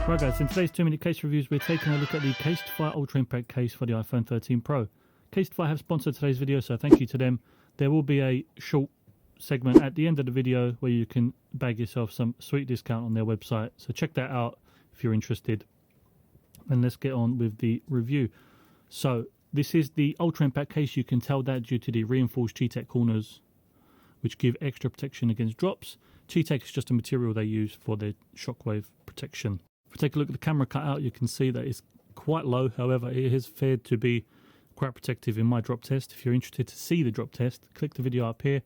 Right guys, in today's 2-minute case reviews we're taking a look at the Casetify Ultra Impact case for the iPhone 13 Pro. Casetify have sponsored today's video, so thank you to them. There will be a short segment at the end of the video where you can bag yourself some sweet discount on their website, so check that out if you're interested. And let's get on with the review. So this is the Ultra Impact case. You can tell that due to the reinforced G-Tech corners, which give extra protection against drops. G-Tech is just a material they use for their shockwave protection. If we take a look at the camera cutout, you can see that it's quite low. However, it has fared to be quite protective in my drop test. If you're interested to see the drop test, click the video up here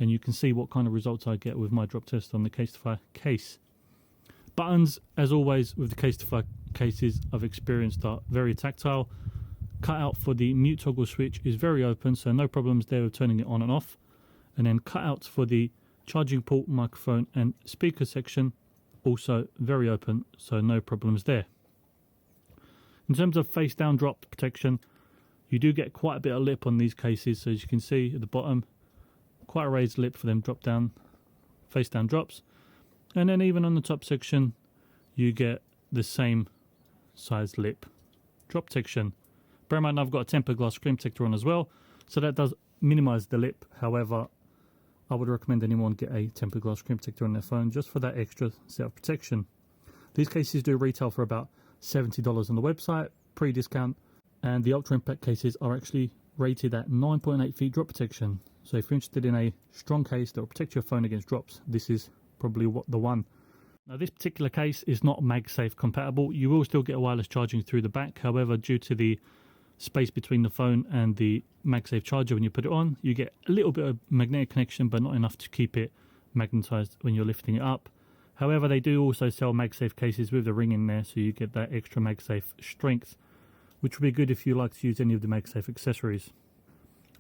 and you can see what kind of results I get with my drop test on the Casetify case. Buttons, as always with the Casetify cases I've experienced, are very tactile. Cutout for the mute toggle switch is very open, so no problems there with turning it on and off. And then cutouts for the charging port, microphone and speaker section, also very open, so no problems there. In terms of face down drop protection, you do get quite a bit of lip on these cases, so as you can see at the bottom, quite a raised lip for them drop down, face down drops. And then even on the top section you get the same size lip drop protection. Bear in mind I've got a tempered glass screen protector on as well, so that does minimize the lip. However, I would recommend anyone get a tempered glass screen protector on their phone just for that extra set of protection. These cases do retail for about $70 on the website, pre-discount, and the Ultra Impact cases are actually rated at 9.8 feet drop protection. So if you're interested in a strong case that will protect your phone against drops, this is probably the one. Now this particular case is not Magsafe compatible. You will still get a wireless charging through the back. However, due to the space between the phone and the Magsafe charger when you put it on, you get a little bit of magnetic connection, but not enough to keep it magnetized when you're lifting it up. However, they do also sell Magsafe cases with the ring in there, so you get that extra Magsafe strength, which would be good if you like to use any of the Magsafe accessories.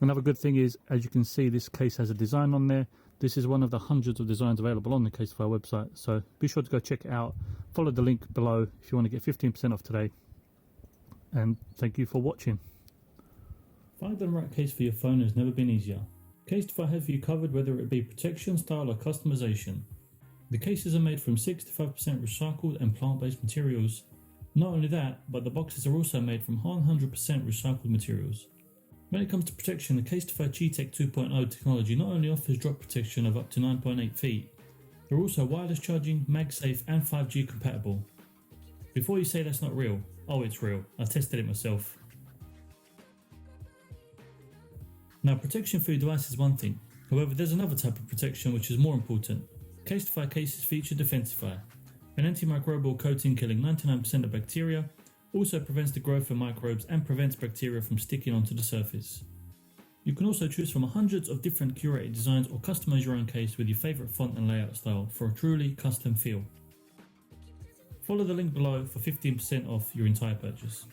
Another good thing is, as you can see, this case has a design on there. This is one of the hundreds of designs available on the Casetify website, so be sure to go check it out. Follow the link below if you want to get 15% off today. And thank you for watching. Finding the right case for your phone has never been easier. Casetify has you covered, whether it be protection, style or customization. The cases are made from 65% recycled and plant-based materials. Not only that, but the boxes are also made from 100% recycled materials. When it comes to protection, the Casetify G-Tech 2.0 technology not only offers drop protection of up to 9.8 feet, they're also wireless charging, Magsafe and 5G compatible. Before you say that's not real, oh, it's real. I tested it myself. Now, protection for your device is one thing. However, there's another type of protection which is more important. Casetify cases feature Defensify, an antimicrobial coating killing 99% of bacteria, also prevents the growth of microbes and prevents bacteria from sticking onto the surface. You can also choose from hundreds of different curated designs or customize your own case with your favourite font and layout style for a truly custom feel. Follow the link below for 15% off your entire purchase.